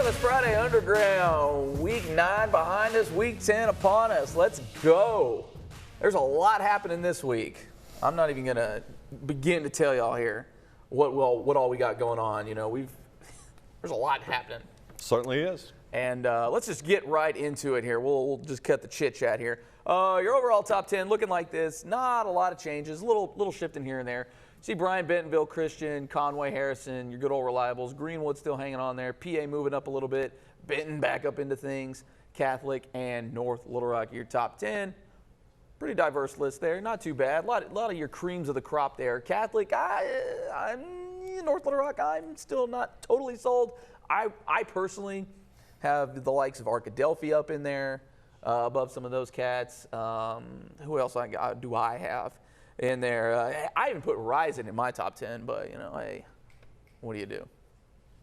It's Friday Underground. Week 9 behind us, Week 10 upon us. Let's go. There's a lot happening this week. I'm not even going to begin to tell y'all here what all we got going on. You know, there's a lot happening. Certainly is. And let's just get right into it here. We'll just cut the chit chat here. Your overall top 10 looking like this. Not a lot of changes. Little shifting here and there. See Bryan, Bentonville, Christian, Conway, Harrison, your good old reliables. Greenwood still hanging on there. PA moving up a little bit. Benton back up into things. Catholic and North Little Rock, your top 10. Pretty diverse list there. Not too bad. A lot of your creams of the crop there. Catholic, I'm North Little Rock, I'm still not totally sold. I personally have the likes of Arkadelphia up in there above some of those cats. Who else do I have in there? I even put Ryzen in my top 10, but, you know, hey, what do you do?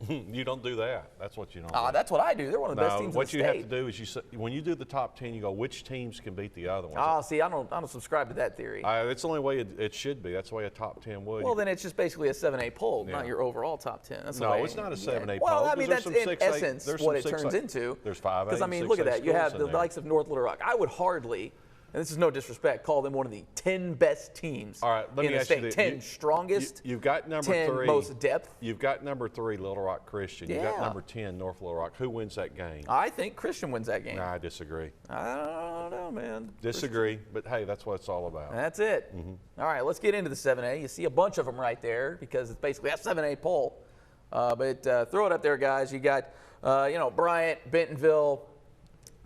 You don't do that. That's what you don't do. That's what I do. They're one of the best teams in the What state. you have to do is when you do the top 10, you go, which teams can beat the other ones? See, I don't subscribe to that theory. It's the only way it should be. That's the way a top 10 would. Well, then it's just basically a 7A poll, not your overall top 10. That's no, it's not a 7A poll. Well, I mean, that's in essence what it turns into. There's 5A. Because, I mean, look at that. You have the likes of North Little Rock. I would hardly, and this is no disrespect, call them one of the 10 best teams in the state. 10 strongest, you've got number 10 3. most depth. You've got number 3, Little Rock Christian. Yeah. You've got number 10, North Little Rock. Who wins that game? I think Christian wins that game. Nah, I disagree. I don't know, man. Disagree, but hey, that's what it's all about. That's it. All right, let's get into the 7A. You see a bunch of them right there because it's basically a 7A poll. But throw it up there, guys. You got, Bryant, Bentonville,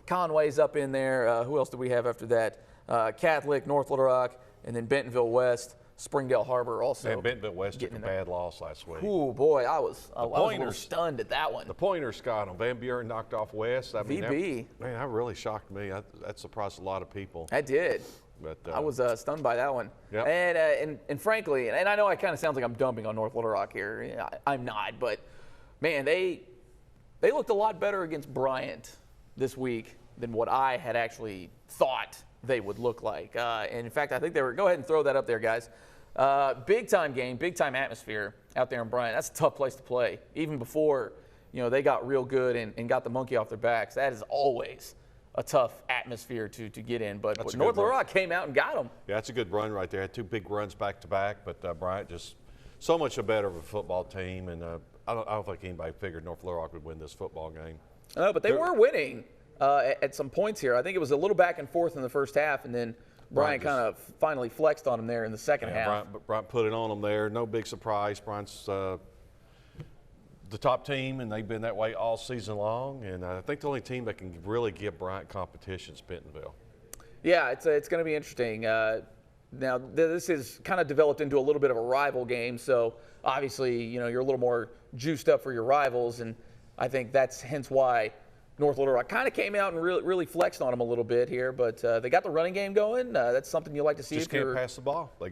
Conway's up in there. Who else do we have after that? Catholic, North Little Rock, and then Bentonville West, Springdale Harbor also. And Bentonville West took a bad loss last week. Ooh, boy, I was a little stunned at that one. The Pointers got them. Van Buren knocked off West. I mean, VB. That really shocked me. That surprised a lot of people. That did. But I was stunned by that one. Yep. And frankly, and I know it kind of sounds like I'm dumping on North Little Rock here. I'm not, but man, they looked a lot better against Bryant this week than what I had actually thought they would look like. And in fact, I think go ahead and throw that up there, guys. Big time game, big time atmosphere out there in Bryant. That's a tough place to play. Even before, they got real good and got the monkey off their backs. That is always a tough atmosphere to get in. But North Little Rock came out and got them. Yeah, that's a good run right there. Had 2 big runs back to back, but Bryant just so much better of a football team. And I don't think anybody figured North Little Rock would win this football game. No, but they were winning. At some points here. I think it was a little back and forth in the first half, and then Bryant kind of finally flexed on him there in the second half. Bryant put it on them there. No big surprise. Bryant's the top team, and they've been that way all season long. And I think the only team that can really give Bryant competition is Bentonville. Yeah, it's going to be interesting. Now, this is kind of developed into a little bit of a rival game, so obviously, you're a little more juiced up for your rivals, and I think that's hence why North Little Rock kind of came out and really flexed on them a little bit here, but they got the running game going. That's something you like to see. Just can't pass the ball. When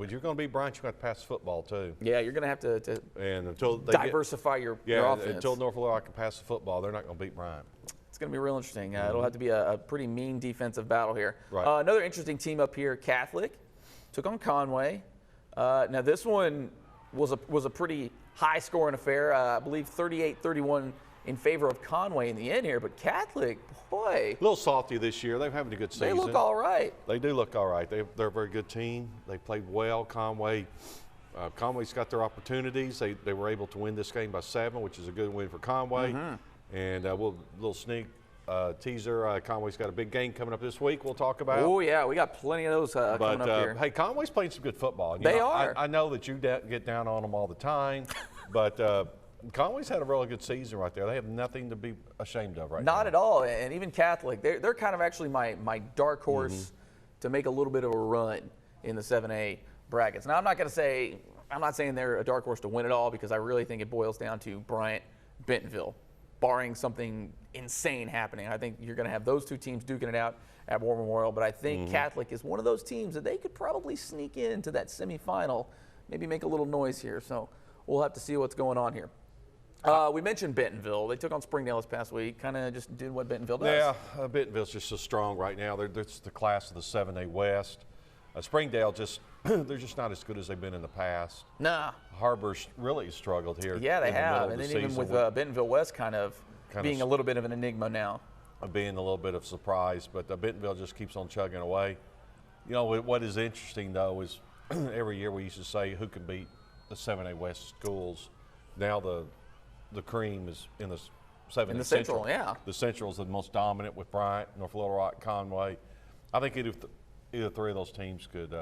you're going to be Bryant, you got to pass the football too. Yeah, you're going to have to and until they diversify your offense. Until North Little Rock can pass the football, they're not going to beat Bryant. It's going to be real interesting. It'll have to be a pretty mean defensive battle here. Right. Another interesting team up here, Catholic, took on Conway. Now this one was a pretty high-scoring affair. I believe 38-31. In favor of Conway in the end here, but Catholic, boy. A little salty this year. They're having a good season. They look all right. They do look all right. They're a very good team. They played well. Conway's got their opportunities. They were able to win this game by 7, which is a good win for Conway. And we'll little sneak teaser. Conway's got a big game coming up this week we'll talk about. Oh, yeah. We got plenty of those coming up here. Hey, Conway's playing some good football. They are. I know that you get down on them all the time, but Conway's had a really good season right there. They have nothing to be ashamed of right now. Not at all. And even Catholic, they're kind of actually my dark horse to make a little bit of a run in the 7A brackets. Now, I'm not saying they're a dark horse to win it all, because I really think it boils down to Bryant, Bentonville, barring something insane happening. I think you're going to have those 2 teams duking it out at War Memorial, but I think Catholic is one of those teams that they could probably sneak into that semifinal, maybe make a little noise here. So we'll have to see what's going on here. We mentioned Bentonville. They took on Springdale this past week. Kind of just did what Bentonville does. Yeah, Bentonville's just so strong right now. They're the class of the 7A West. Springdale they're just not as good as they've been in the past. Nah. Harbor's really struggled here. Yeah, they have. And then even with Bentonville West kind of being a little bit of an enigma now. Being a little bit of surprise, but Bentonville just keeps on chugging away. You know, what is interesting, though, is every year we used to say who can beat the 7A West schools. Now the cream is in the 7A Central. Yeah. The Central is the most dominant with Bryant, North Little Rock, Conway. I think either three of those teams could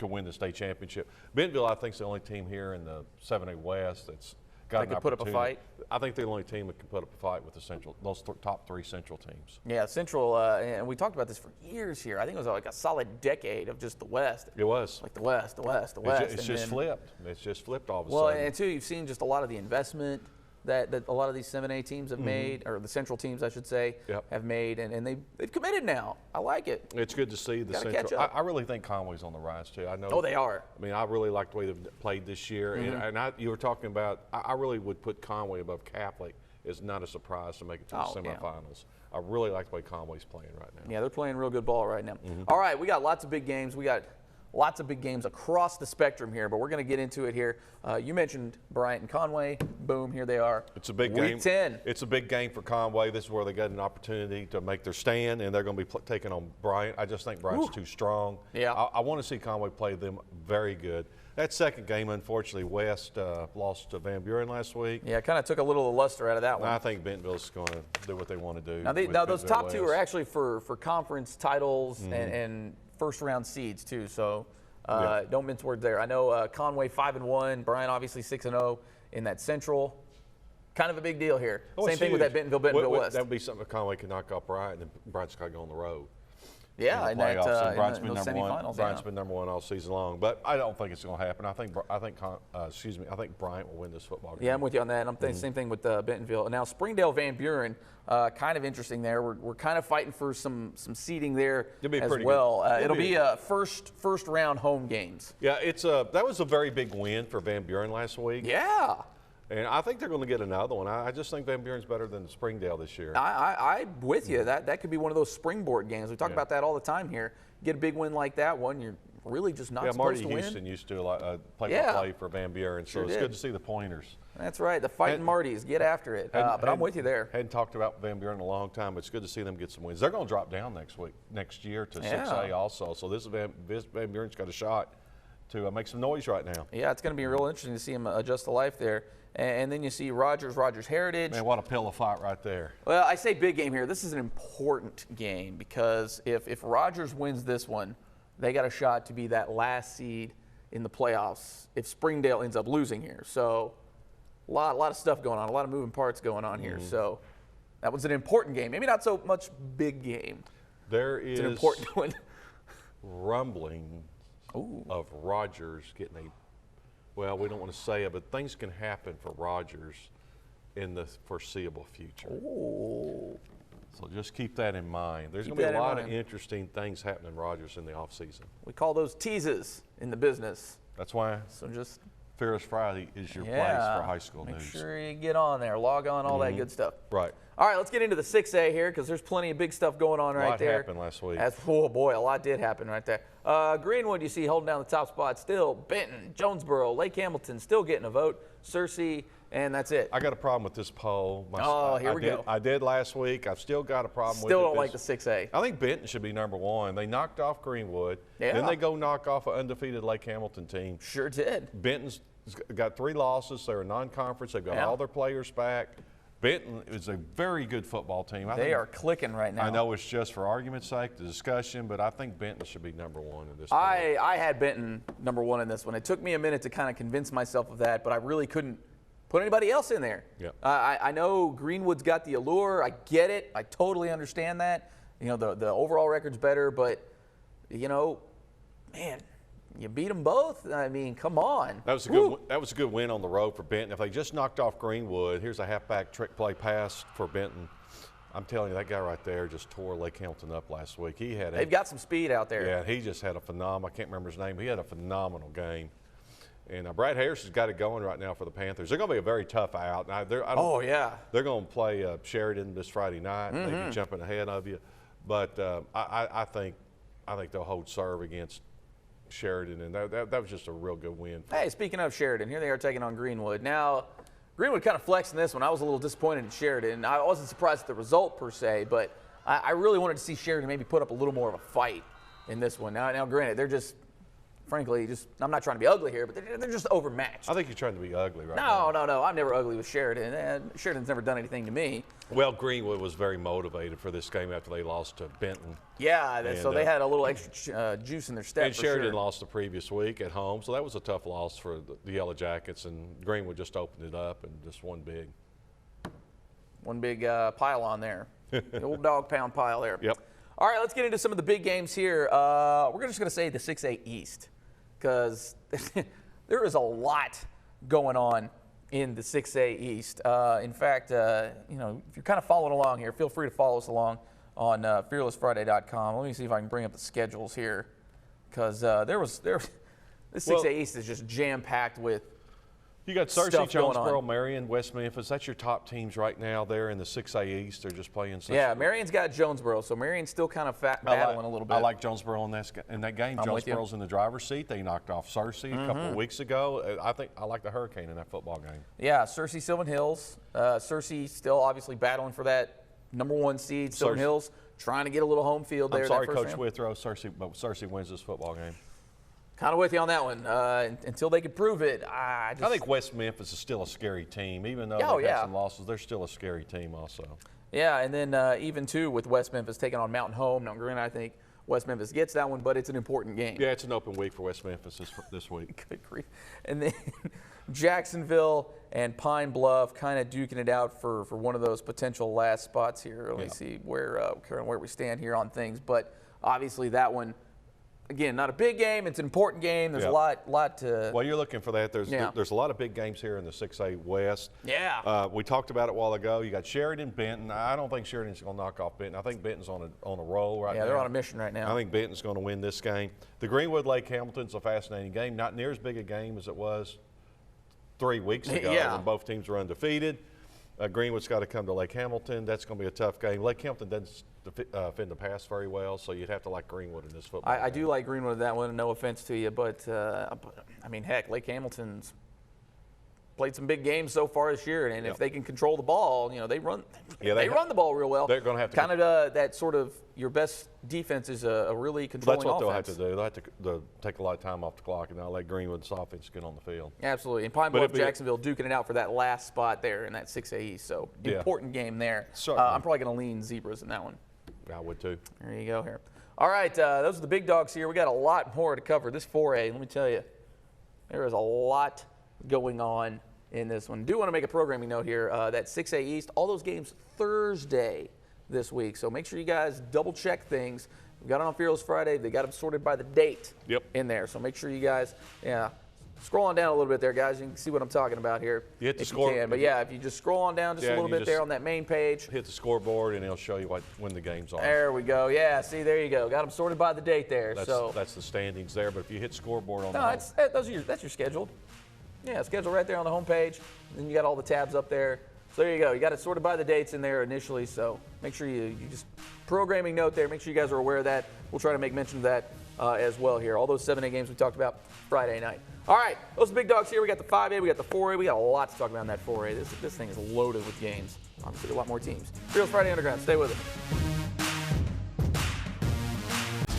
win the state championship. Bentonville, I think, is the only team here in the 7A West that's got an opportunity. Put up a fight. I think they're the only team that can put up a fight with the Central, those top three Central teams. Yeah, Central, and we talked about this for years here. I think it was like a solid decade of just the West. It was. Like the West. It's just flipped. It's just flipped all of a sudden. Well, and too, you've seen just a lot of the investment that a lot of these 7A teams have made, or the Central teams, I should say, have made, and they've committed now. I like it. It's good to see the Central. I really think Conway's on the rise, too. I know. Oh, they are. I mean, I really like the way they've played this year. And you were talking about, I really would put Conway above Catholic. It's not a surprise to make it to the semifinals. I really like the way Conway's playing right now. Yeah, they're playing real good ball right now. All right, we got lots of big games. We got lots of big games across the spectrum here, but we're going to get into it here. You mentioned Bryant and Conway. Boom, here they are. It's a big game. Week 10. It's a big game for Conway. This is where they got an opportunity to make their stand, and they're going to be taking on Bryant. I just think Bryant's too strong. Yeah. I want to see Conway play them very good. That second game, unfortunately, West lost to Van Buren last week. Yeah, kind of took a little of the luster out of that one. I think Bentonville's going to do what they want to do. Now those top two are actually for conference titles and first-round seeds, too, so don't mince words there. I know Conway 5-1, Bryant obviously 6-0 in that Central. Kind of a big deal here. Same thing with that Bentonville West. That would be something Conway can knock off Bryant, and Bryant's got to go on the road. Yeah, in the playoffs. And Bryant's been number one. semifinals. Bryant's been number one all season long, but I don't think it's going to happen. I think Bryant will win this football game. Yeah, I'm with you on that. I'm thinking same thing with Bentonville. Now Springdale Van Buren, kind of interesting there. We're kind of fighting for some seeding there as well. It'll be first round home games. Yeah, that was a very big win for Van Buren last week. Yeah. And I think they're going to get another one. I just think Van Buren's better than Springdale this year. I'm with you. That could be one of those springboard games. We talk about that all the time here. Get a big win like that one, you're really just not supposed to win. Marty Houston used to play for Van Buren, so it's good to see the Pointers. That's right, the fighting Martys. Get after it. But I'm with you there. Hadn't talked about Van Buren in a long time, but it's good to see them get some wins. They're going to drop down next year to 6A also. So this Van Buren's got a shot to make some noise right now. Yeah, it's going to be real interesting to see him adjust to life there. And then you see Rogers Heritage. Man, what a pillow fight right there. Well, I say big game here. This is an important game because if Rogers wins this one, they got a shot to be that last seed in the playoffs if Springdale ends up losing here. So a lot of stuff going on, a lot of moving parts going on here. So that was an important game. Maybe not so much big game. It's an important one. Rumbling of Rogers getting well, we don't want to say it, but things can happen for Rogers in the foreseeable future. Ooh. So just keep that in mind. There's going to be a lot of interesting things happening in Rogers in the offseason. We call those teases in the business. That's why Fearless Friday is your place for high school news. Make sure you get on there, log on, all that good stuff. Right. All right, let's get into the 6A here because there's plenty of big stuff going on right there. A lot happened last week. Oh, boy, a lot did happen right there. Greenwood, you see, holding down the top spot still. Benton, Jonesboro, Lake Hamilton still getting a vote. Searcy, and that's it. I got a problem with this poll. Here we go. I did last week. I've still got a problem with it. Still don't like the 6A. I think Benton should be number one. They knocked off Greenwood. Yeah. Then they go knock off an undefeated Lake Hamilton team. Sure did. Benton's got 3 losses. They're a non-conference. They've got all their players back. Benton is a very good football team. They are clicking right now. I know it's just for argument's sake, the discussion, but I think Benton should be number one in this. I had Benton number one in this one. It took me a minute to kind of convince myself of that, but I really couldn't put anybody else in there. Yep. I know Greenwood's got the allure. I get it. I totally understand that. You know, the overall record's better, but, you know, man, you beat them both. I mean, come on. That was a good win on the road for Benton. If they just knocked off Greenwood, here's a halfback trick play pass for Benton. I'm telling you, that guy right there just tore Lake Hamilton up last week. They've got some speed out there. Yeah, he just had a phenomenal. I can't remember his name. He had a phenomenal game. And Brad Harris has got it going right now for the Panthers. They're going to be a very tough out. They're going to play Sheridan this Friday night. Maybe jumping ahead of you, but I think they'll hold serve against Sheridan, and that was just a real good win. Hey, speaking of Sheridan, here they are taking on Greenwood. Now, Greenwood kind of flexed in this one. I was a little disappointed in Sheridan. I wasn't surprised at the result per se, but I really wanted to see Sheridan maybe put up a little more of a fight in this one. Now granted, they're just, frankly, I'm not trying to be ugly here, but they're just overmatched. I think you're trying to be ugly right now. No. I'm never ugly with Sheridan, and Sheridan's never done anything to me. Well, Greenwood was very motivated for this game after they lost to Benton. Yeah, so they had a little extra juice in their step. And Sheridan lost the previous week at home, so that was a tough loss for the Yellow Jackets, and Greenwood just opened it up and just won big. One big pile on there. The old dog pound pile there. Yep. All right, let's get into some of the big games here. We're just going to say the 6A East, because there is a lot going on in the 6A East. In fact, if you're kind of following along here, feel free to follow us along on fearlessfriday.com. Let me see if I can bring up the schedules here, because this 6A East is just jam-packed with you got Searcy, stuff going Jonesboro, on. Marion, West Memphis. That's your top teams right now there in the 6A East. They're just playing. Yeah, Marion's got Jonesboro, so Marion's still kind of battling a little bit. I like Jonesboro in that game. Jonesboro's in the driver's seat. They knocked off Searcy a couple of weeks ago. I think I like the Hurricane in that football game. Yeah, Searcy, Sylvan Hills. Searcy still obviously battling for that #1 seed. Sylvan Hills trying to get a little home field there. I'm sorry, Coach Withrow, but Searcy wins this football game. Kind of with you on that one. Until they can prove it, I think West Memphis is still a scary team. Even though they've had some losses, they're still a scary team also. Yeah, and then even, too, with West Memphis taking on Mountain Home. Now, granted, I think West Memphis gets that one, but it's an important game. Yeah, it's an open week for West Memphis this week. Good grief. And then Jacksonville and Pine Bluff kind of duking it out for one of those potential last spots here. Let me see where we stand here on things. But obviously that one, again, not a big game. It's an important game. There's a lot to. Well, you're looking for that. There's a lot of big games here in the 6A West. Yeah. We talked about it a while ago. You got Sheridan, Benton. I don't think Sheridan's going to knock off Benton. I think Benton's on a roll right now. Yeah, they're on a mission right now. I think Benton's going to win this game. The Greenwood Lake Hamilton's a fascinating game. Not near as big a game as it was 3 weeks ago when both teams were undefeated. Greenwood's got to come to Lake Hamilton. That's going to be a tough game. Lake Hamilton doesn't defend the pass very well, so you'd have to like Greenwood in this football game. I do like Greenwood in that one, no offense to you, but I mean, heck, Lake Hamilton's played some big games so far this year, and if they can control the ball, they run the ball real well. They're going to have to kind of that sort of your best defense is a really controlling offense. That's what offense. they'll have to do. They'll have to take a lot of time off the clock, and not let Greenwood's offense get on the field. Absolutely. And Pine Bluff, Jacksonville duking it out for that last spot there in that 6A East. So important game there. I'm probably going to lean Zebras in that one. I would too. There you go here. All right, those are the big dogs here. We got a lot more to cover. This 4A, let me tell you, there is a lot going on in this one. Do want to make a programming note here. That 6A East, all those games Thursday this week. So make sure you guys double check things. We got it on Fearless Friday. They got them sorted by the date in there. So make sure you guys, scroll on down a little bit there, guys. You can see what I'm talking about here. You hit the score. But if you just scroll on down just a little bit there on that main page. Hit the scoreboard, and it'll show you when the games are. There we go. Yeah, see, there you go. Got them sorted by the date there. That's the standings there. But if you hit scoreboard on that's your scheduled. Yeah, schedule right there on the home page. Then you got all the tabs up there. So there you go. You got it sorted by the dates in there initially. So make sure you just programming note there. Make sure you guys are aware of that. We'll try to make mention of that as well here. All those 7A games we talked about Friday night. All right, those are big dogs here. We got the 5A, we got the 4A. We got a lot to talk about in that 4A. This thing is loaded with games. Obviously, a lot more teams. Fearless Friday Underground. Stay with us.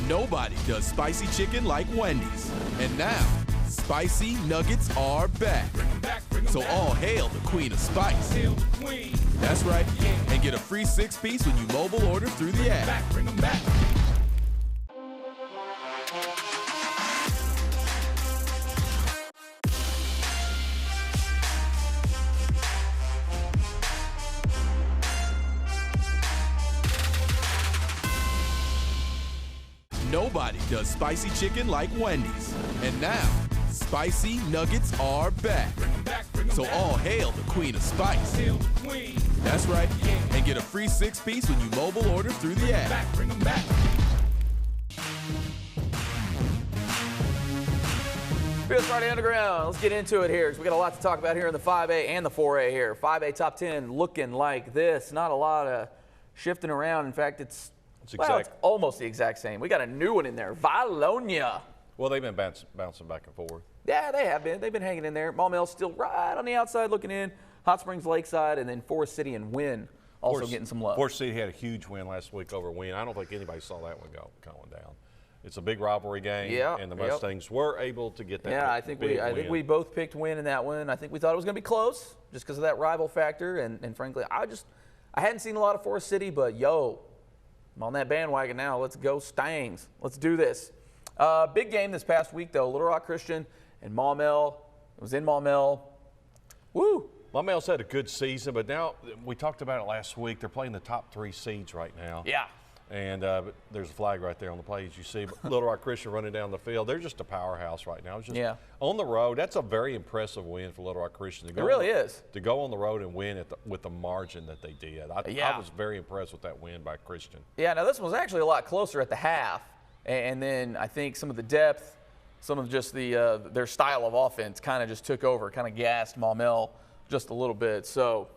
Nobody does spicy chicken like Wendy's. And now, spicy nuggets are back. So all hail the queen of spice. That's right. And get a free 6-piece when you mobile order through the app. Bring them back. Nobody does spicy chicken like Wendy's. And now, spicy nuggets are back. So all hail the queen of spice. That's right. And get a free 6-piece when you mobile order through the app. Bring them back. Fearless Friday Underground. Let's get into it here because we got a lot to talk about here in the 5A and the 4A here. 5A top 10 looking like this. Not a lot of shifting around. In fact, it's almost the exact same. We got a new one in there, Vilonia. Well, they've been bouncing back and forth. Yeah, they have been. They've been hanging in there. Maumell's still right on the outside looking in. Hot Springs, Lakeside, and then Forest City and Wynn also getting some love. Forest City had a huge win last week over Wynn. I don't think anybody saw that one going down. It's a big rivalry game, and the Mustangs were able to get that. Yeah, I think we both picked Wynn in that one. I think we thought it was going to be close just because of that rival factor, and frankly, I hadn't seen a lot of Forest City, but yo, I'm on that bandwagon now. Let's go Stangs. Let's do this. Big game this past week though. Little Rock Christian and Maumelle. It was in Maumelle. Woo! Maumelle's had a good season, but now we talked about it last week. They're playing the top 3 seeds right now. Yeah. And but there's a flag right there on the play, as you see. Little Rock Christian running down the field. They're just a powerhouse right now. It's just on the road. That's a very impressive win for Little Rock Christian. It really is. To go on the road and win with the margin that they did. I was very impressed with that win by Christian. Yeah, now this one was actually a lot closer at the half. And then I think some of the depth, some of just their style of offense kind of just took over, kind of gassed Maumelle just a little bit. So,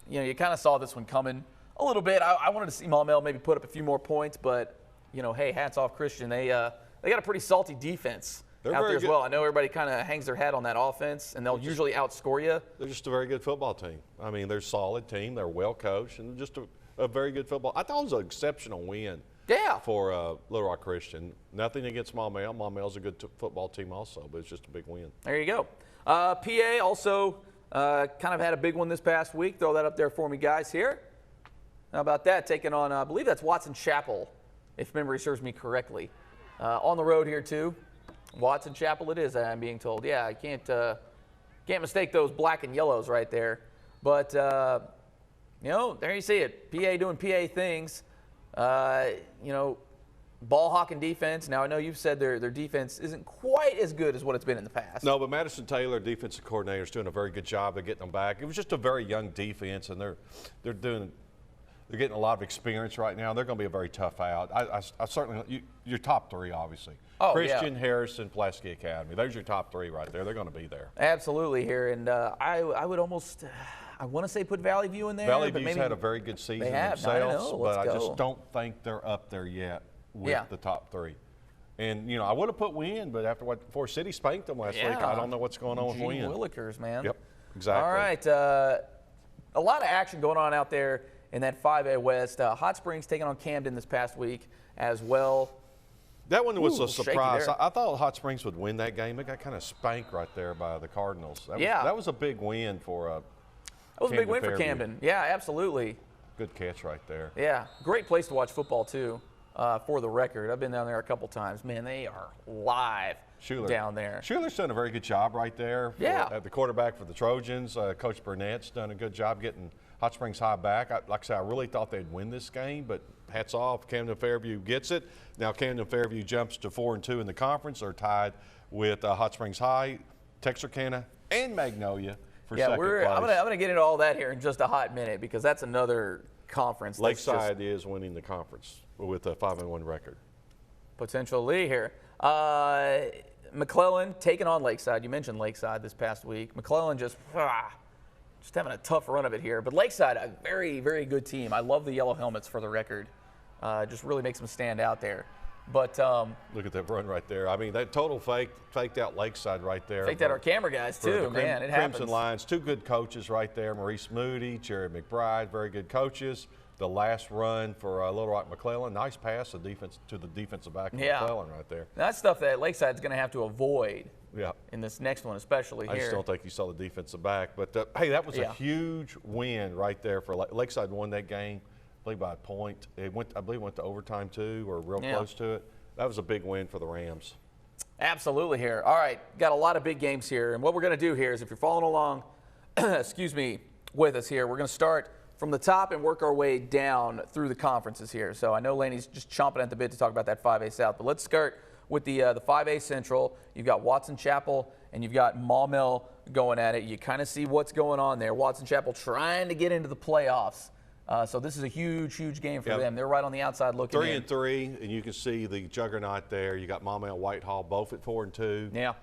you kind of saw this one coming a little bit. I wanted to see Maumelle maybe put up a few more points, but, hey, hats off Christian. They got a pretty salty defense out there as well. I know everybody kind of hangs their hat on that offense, and they'll usually outscore you. They're just a very good football team. I mean, they're a solid team. They're well coached, and just a very good football. I thought it was an exceptional win. Yeah. For Little Rock Christian. Nothing against Maumelle. Maumelle's a good football team also, but it's just a big win. There you go. PA also kind of had a big one this past week. Throw that up there for me, guys, here. How about that? Taking on, I believe that's Watson Chapel, if memory serves me correctly. On the road here, too. Watson Chapel it is, I'm being told. Yeah, I can't mistake those black and yellows right there. But, there you see it. PA doing PA things. Ball hawking defense. Now, I know you've said their defense isn't quite as good as what it's been in the past. No, but Madison Taylor, defensive coordinator, is doing a very good job of getting them back. It was just a very young defense, and they're getting a lot of experience right now. They're going to be a very tough out. I certainly your top 3, obviously. Oh, Christian, Harrison, Pulaski Academy. Those are your top 3 right there. They're going to be there. Absolutely here, and I would almost. I want to say put Valley View in there. Valley View's had a very good season themselves, but I just go. don't think they're up there yet with the top 3. And, I would have put Wynn, but after what Forest City spanked them last week, I don't know what's going on with Wynn. Willikers, man. Yep, exactly. All right, a lot of action going on out there in that 5A West. Hot Springs taking on Camden this past week as well. That one was a surprise. I thought Hot Springs would win that game. It got kind of spanked right there by the Cardinals. That was a big win for That was a big win for Camden. Yeah, absolutely. Good catch right there. Yeah, great place to watch football, too, for the record. I've been down there a couple times. Man, they are live down there. Schuler's done a very good job right there. At the quarterback for the Trojans. Coach Burnett's done a good job getting Hot Springs High back. Like I said, I really thought they'd win this game, but hats off. Camden Fairview gets it. Now Camden Fairview jumps to 4-2 in the conference. They're tied with Hot Springs High, Texarkana, and Magnolia. I'm going to get into all that here in just a hot minute because that's another conference. Lakeside is winning the conference with a 5-1 record. Potentially here. McClellan taking on Lakeside. You mentioned Lakeside this past week. McClellan just having a tough run of it here. But Lakeside, a very, very good team. I love the yellow helmets for the record. Just really makes them stand out there. But look at that run right there. I mean, that total faked out Lakeside right there. Faked out our camera guys too, man. It happens. Crimson Lions, 2 good coaches right there. Maurice Moody, Jared McBride, very good coaches. The last run for Little Rock McClellan, nice pass to the defensive back of McClellan right there. That's stuff that Lakeside's going to have to avoid. In this next one, especially here. I just don't think you saw the defensive back, but hey, that was a huge win right there for Lakeside. Won that game. I believe by a point. I believe it went to overtime too, or real close to it. That was a big win for the Rams. Absolutely here. All right, got a lot of big games here. And what we're going to do here is if you're following along, with us here, we're going to start from the top and work our way down through the conferences here. So I know Laney's just chomping at the bit to talk about that 5A South, but let's start with the 5A Central. You've got Watson Chapel and you've got Maumelle going at it. You kind of see what's going on there. Watson Chapel trying to get into the playoffs. So this is a huge, huge game for them. They're right on the outside looking in. 3-3, and you can see the juggernaut there. You got Maumelle, Whitehall, both at 4-2. Yeah.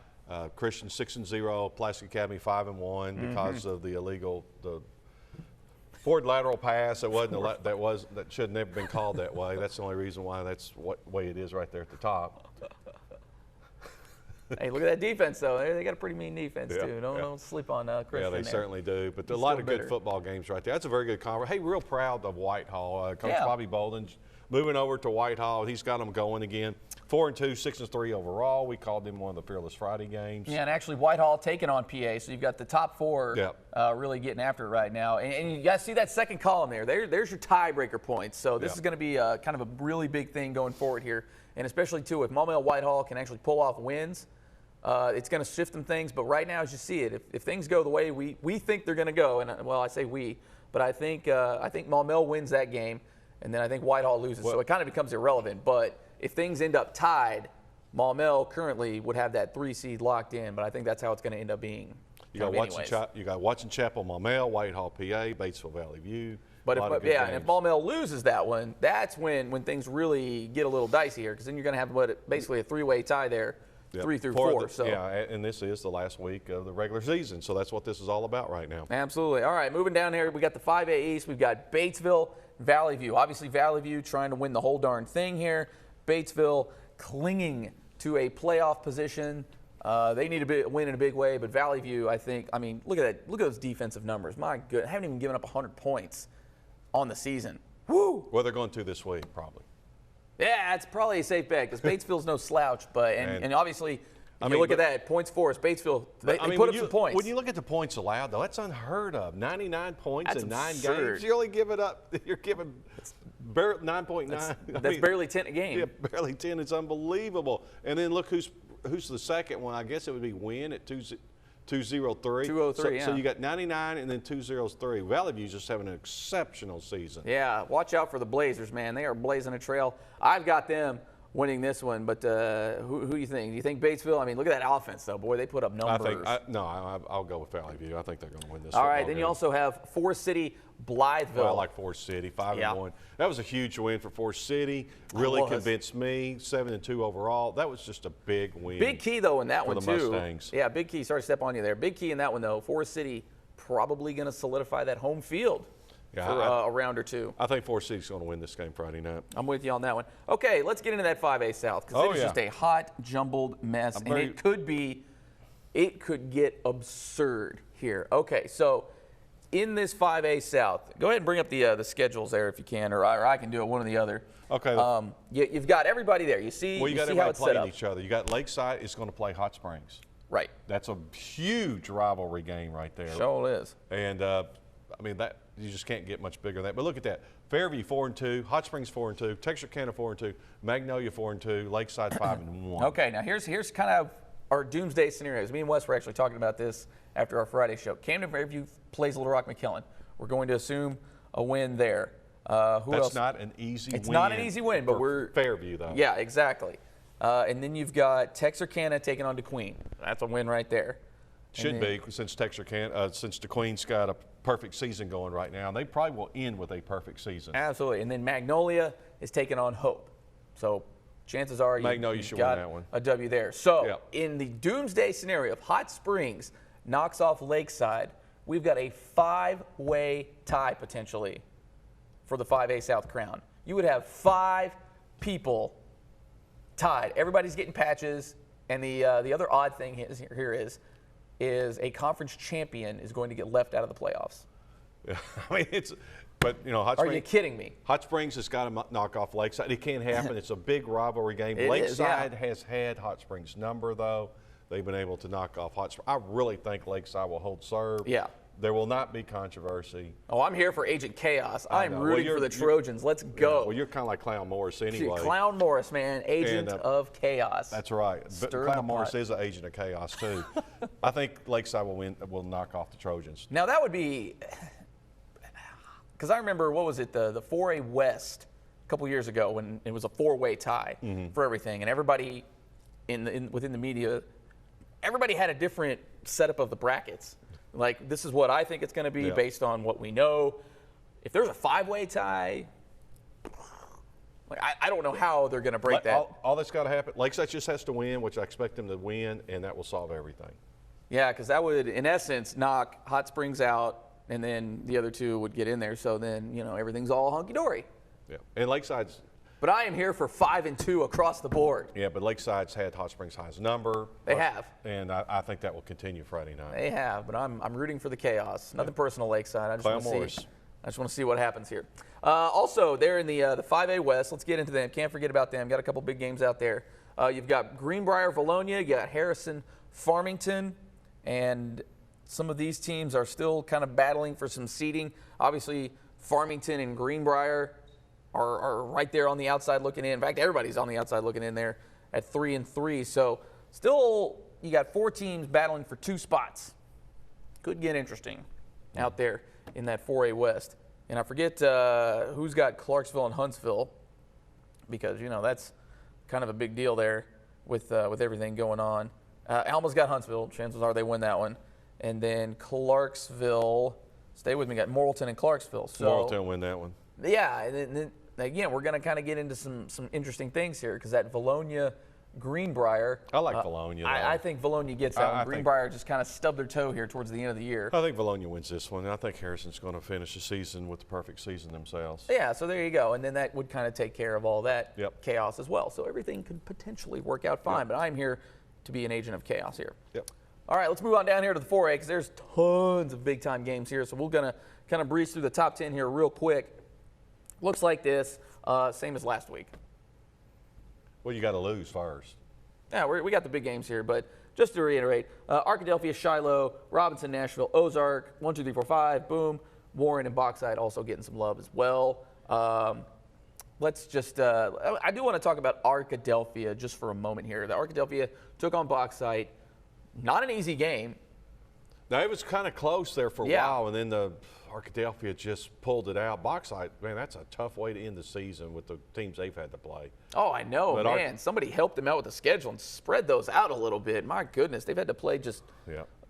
Christian 6-0, Pulaski Academy 5-1 because of the forward lateral pass. That should have never been called that way. That's the only reason why that's what way it is right there at the top. Hey, look at that defense, though. They got a pretty mean defense, too. Don't sleep on Christian. Yeah, they there. certainly do. But a lot of good football games right there. That's a very good conference. Hey, real proud of Whitehall. Coach Bobby Bolden's moving over to Whitehall. He's got them going again. 4-2, 6-3 overall. We called him one of the Fearless Friday games. Yeah, and actually Whitehall taking on PA, so you've got the top four really getting after it right now. And you guys see that second column there. There's your tiebreaker points. So this is going to be kind of a really big thing going forward here. And especially, too, if Maumelle Whitehall can actually pull off wins, it's going to shift some things. But right now, as you see it, if things go the way we think they're going to go, and, well, I say we, but I think Maumelle wins that game, and then I think Whitehall loses. So it kind of becomes irrelevant. But if things end up tied, Maumelle currently would have that 3 seed locked in, but I think that's how it's going to end up being. You got Watson Chapel, Maumelle, Whitehall, PA, Batesville, Valley View. But and if Maumelle loses that one, that's when things really get a little dicey here, because then you're going to have basically a 3-way tie there, 3 through 4. Yeah, and this is the last week of the regular season, so that's what this is all about right now. Absolutely. All right, moving down here, we got the 5A East. We've got Batesville, Valley View. Obviously, Valley View trying to win the whole darn thing here. Batesville clinging to a playoff position. They need a win in a big way, but Valley View, I mean, look at that. Look at those defensive numbers. My goodness, haven't even given up 100 points on the season. Woo! Well, they're going to this week, probably. Yeah, it's probably a safe bet because Batesville's no slouch, but and obviously, you look at that points for us. Batesville, they put up some points. When you look at the points allowed, though, that's unheard of. 99 points in 9 absurd. games. You only give it up. You're giving 9.9. That's barely 10 a game. Yeah, barely 10. It's unbelievable. And then look who's the second one. I guess it would be Wynn at 203. 203, So you got 99 and then 203. Valley View's just having an exceptional season. Yeah, watch out for the Blazers, man. They are blazing a trail. I've got them winning this one, but who do you think? Do you think Batesville? I mean, look at that offense, though. Boy, they put up numbers. I'll go with Valley View. I think they're going to win this. All right, then you also have Forest City, Blytheville. Well, I like Forest City, 5-1. That was a huge win for Forest City. Really convinced me. 7-2 overall. That was just a big win. Big key though in that one for too. the Mustangs. Yeah, big key. Sorry to step on you there. Big key in that one though. Forest City probably going to solidify that home field for a round or two. I think Forest City's going to win this game Friday night. I'm with you on that one. Okay, let's get into that 5A South because it is just a hot, jumbled mess, and it could get absurd here. Okay, so in this 5A South, go ahead and bring up the schedules there if you can, or I can do it, one or the other. Okay. You've got everybody there. You see got how everybody it's set up. playing each other. You got Lakeside is going to play Hot Springs. Right. That's a huge rivalry game right there. Sure is. And I mean that you just can't get much bigger than that. But look at that: Fairview 4-2, Hot Springs 4-2, Texarkana 4-2, Magnolia 4-2, Lakeside 5-1. Okay, now here's kind of our doomsday scenarios. Me and Wes were actually talking about this after our Friday show. Camden Fairview plays Little Rock McKellen. We're going to assume a win there. Who else? That's not an easy win. It's not an easy win, but we're Fairview though. Yeah, exactly. And then you've got Texarkana taking on DeQueen. That's a win right there. Should be, since DeQueen's got a perfect season going right now. They probably will end with a perfect season. Absolutely. And then Magnolia is taking on Hope. So chances are Magnolia should win that one. A W there. So in the doomsday scenario, if Hot Springs knocks off Lakeside, we've got a 5-way tie potentially for the 5A South crown. You would have 5 people tied. Everybody's getting patches. And the other odd thing here is a conference champion is going to get left out of the playoffs. Yeah, I mean, but you know, Hot Springs. Are you kidding me? Hot Springs has got to knock off Lakeside. It can't happen. It's a big rivalry game. Lakeside has had Hot Springs' number, though. They've been able to knock off Hot Springs. I really think Lakeside will hold serve. Yeah. There will not be controversy. Oh, I'm here for Agent Chaos. I'm rooting for the Trojans. Let's go. Yeah, well, you're kind of like Clown Morris anyway. Clown Morris, man. Agent of Chaos. That's right. But Clown Morris is an agent of chaos, too. I think Lakeside will knock off the Trojans. Now, that would be – because I remember, what was it, the 4A West a couple years ago when it was a 4-way tie for everything. And everybody within the media, everybody had a different setup of the brackets. Like, this is what I think it's going to be based on what we know. If there's a 5-way tie, like I don't know how they're going to break that. All that's got to happen, Lakeside just has to win, which I expect them to win, and that will solve everything. Yeah, because that would, in essence, knock Hot Springs out, and then the other two would get in there. So then, everything's all hunky-dory. Yeah, and Lakeside's But I am here for 5-2 across the board. Yeah, but Lakeside's had Hot Springs' highest number. They have. And I think that will continue Friday night. They have, but I'm rooting for the chaos. Nothing personal, Lakeside. I just want to see what happens here. Also, they're in the 5A West. Let's get into them. Can't forget about them. Got a couple big games out there. You've got Greenbrier, Valonia. You got Harrison, Farmington, and some of these teams are still kind of battling for some seeding. Obviously, Farmington and Greenbrier are right there on the outside looking in. In fact, everybody's on the outside looking in there at 3-3. So still, you got 4 teams battling for 2 spots. Could get interesting out there in that 4A West. And I forget who's got Clarksville and Huntsville, because, you know, that's kind of a big deal there with everything going on. Alma's got Huntsville. Chances are they win that one. And then Clarksville, stay with me, got Morrilton and Clarksville. So Morrilton win that one. Yeah, and then again, we're going to kind of get into some interesting things here, because that Valonia Greenbrier. I like Valonia. I think Valonia gets that one. Greenbrier just kind of stubbed their toe here towards the end of the year. I think Valonia wins this one. I think Harrison's going to finish the season with the perfect season themselves. Yeah, so there you go. And then that would kind of take care of all that Yep. chaos as well. So everything could potentially work out fine, Yep. but I'm here to be an agent of chaos here. Yep. All right, let's move on down here to the 4A, because there's tons of big-time games here. So we're going to kind of breeze through the top 10 here real quick. Looks like this, same as last week. Well, you got to lose first. Yeah, we got the big games here, but just to reiterate, Arkadelphia, Shiloh, Robinson, Nashville, Ozark, 1, 2, 3, 4, 5, boom. Warren and Bauxite also getting some love as well. Let's just, I do want to talk about Arkadelphia just for a moment here. The Arkadelphia took on Bauxite. Not an easy game. Now, it was kind of close there for a while, and then the Arkadelphia just pulled it out. Bauxite, man, that's a tough way to end the season with the teams they've had to play. Oh, I know, But man. Somebody helped them out with the schedule and spread those out a little bit. My goodness, they've had to play just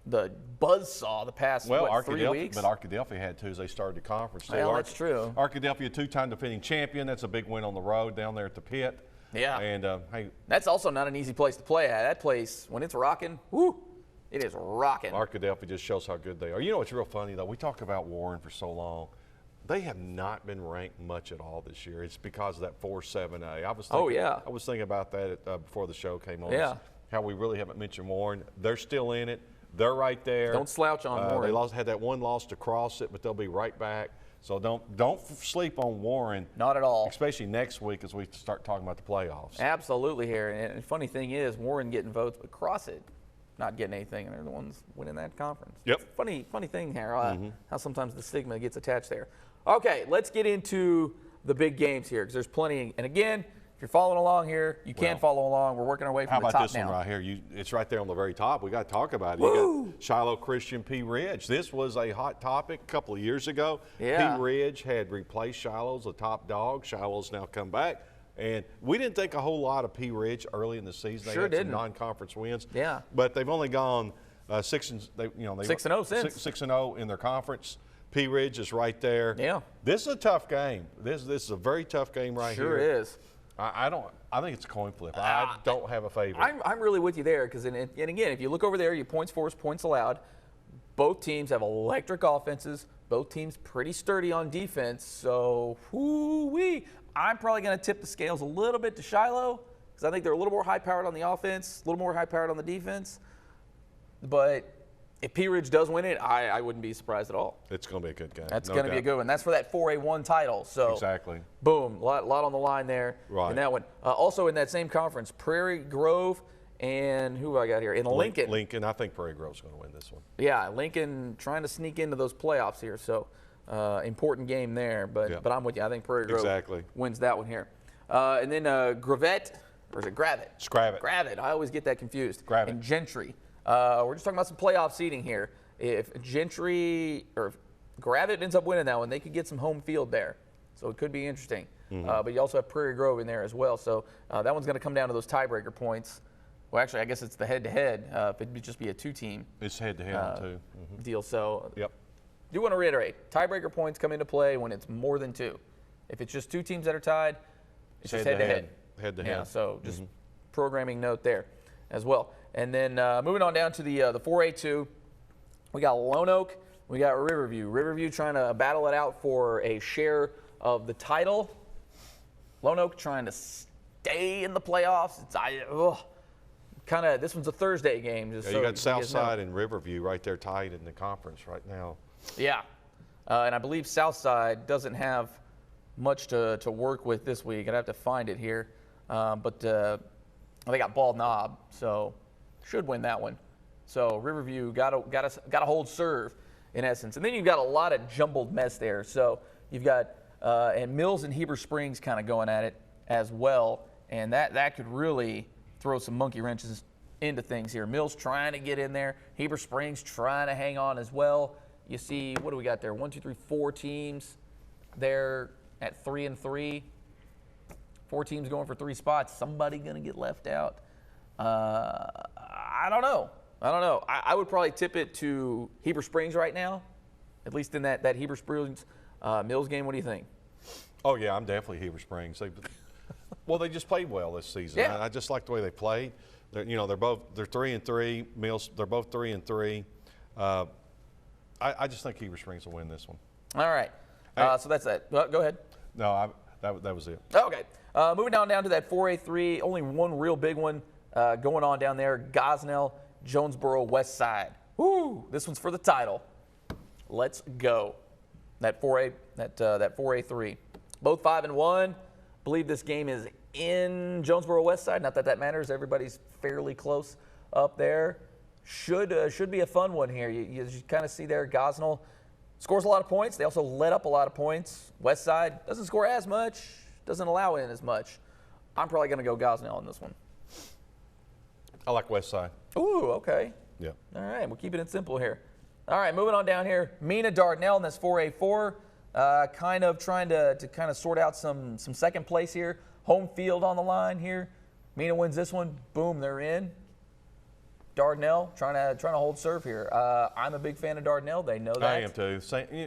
the buzzsaw the past, 3 weeks? But Arkadelphia had to as they started the conference. Well, that's true. Arkadelphia, 2-time defending champion. That's a big win on the road down there at the pit. Yeah. And, hey. That's also not an easy place to play at. That place, when it's rocking, whoo, it is rocking. Arkadelphia just shows how good they are. You know what's real funny, though? We talk about Warren for so long. They have not been ranked much at all this year. It's because of that 4-7A. I was thinking about that before the show came on. Yeah. How we really haven't mentioned Warren. They're still in it. They're right there. Don't slouch on Warren. They had that one loss to Cross it, but they'll be right back. So don't sleep on Warren. Not at all. Especially next week as we start talking about the playoffs. Absolutely here. And the funny thing is, Warren getting votes, but Cross it not getting anything, and they're the ones winning that conference. Yep. Funny thing here, how sometimes the stigma gets attached there. Okay, let's get into the big games here, because there's plenty. And again, if you're following along here, you can follow along. We're working our way from the top now. How about this one right here? It's right there on the very top. We got to talk about it. You got Shiloh Christian P. Ridge. This was a hot topic a couple of years ago. Yeah. P. Ridge had replaced Shiloh as the top dog. Shiloh's now come back. And we didn't think a whole lot of P. Ridge early in the season. They had some non-conference wins. Yeah. But they've only gone 6-0 since. 6-0 in their conference. P. Ridge is right there. Yeah. This is a tough game. This is a very tough game right here. Sure is. I think it's a coin flip. I don't have a favorite. I'm really with you there, because and again, if you look over there, you points forced, points allowed. Both teams have electric offenses. Both teams pretty sturdy on defense. So, whoo-wee. I'm probably going to tip the scales a little bit to Shiloh, because I think they're a little more high-powered on the offense, a little more high-powered on the defense. But if P. Ridge does win it, I wouldn't be surprised at all. It's going to be a good game. That's going to be a good one. That's for that 4A1 title. So exactly. Boom, lot on the line there in that one. Also in that same conference, Prairie Grove and who I got here? In Lincoln. Lincoln. I think Prairie Grove's going to win this one. Yeah, Lincoln trying to sneak into those playoffs here. So important game there. But I'm with you. I think Prairie Grove wins that one here. And then Gravette, or is it Gravette? It's Gravette. Gravette. I always get that confused. Gravette. And Gentry. We're just talking about some playoff seeding here. If Gentry or if Gravette ends up winning that one, they could get some home field there. So it could be interesting. But you also have Prairie Grove in there as well. So that one's going to come down to those tiebreaker points. Well, actually, I guess it's the head-to-head. If it'd just be a two-team. It's head-to-head too. Deal. So yep. Do want to reiterate, tiebreaker points come into play when it's more than two. If it's just two teams that are tied, it's just head-to-head. Head-to-head. Yeah, so just programming note there as well. And then moving on down to the 4A2, we got Lone Oak, we got Riverview. Riverview trying to battle it out for a share of the title. Lone Oak trying to stay in the playoffs. This one's a Thursday game. You got Southside and Riverview right there tied in the conference right now. Yeah, and I believe Southside doesn't have much to work with this week. I'd have to find it here, but they got Bald Knob, so should win that one. So Riverview got to hold serve in essence, and then you've got a lot of jumbled mess there. So you've got and Mills and Heber Springs kind of going at it as well, and that could really throw some monkey wrenches into things here. Mills trying to get in there, Heber Springs trying to hang on as well. You see, what do we got there? 1, 2, 3, 4 teams there at 3-3. 4 teams going for 3 spots. Somebody going to get left out. I don't know. I would probably tip it to Heber Springs right now, at least in that Heber Springs Mills game. What do you think? Oh yeah, I'm definitely Heber Springs. They just played well this season. Yeah. I just like the way they played. They're 3-3. Mills, they're both 3-3. I just think Heber Springs will win this one. All right. Hey. So that's that. Well, go ahead. No, that was it. Okay. Moving down to that 4A3, only one real big one going on down there. Gosnell, Jonesboro, West Side. Woo! This one's for the title. Let's go. That 4A3. Both 5-1. Believe this game is in Jonesboro West Side. Not that matters. Everybody's fairly close up there. Should be a fun one here. You kind of see there, Gosnell scores a lot of points. They also let up a lot of points. West Side doesn't score as much, doesn't allow in as much. I'm probably going to go Gosnell on this one. I like West Side. Ooh, okay. Yeah. All right, we're keeping it simple here. All right, moving on down here. Mena Dardanelle, and that's 4A4. Kind of trying to kind of sort out some second place here. Home field on the line here. Mena wins this one. Boom, they're in. Dardanelle trying to hold serve here. I'm a big fan of Dardanelle. They know that. I am too.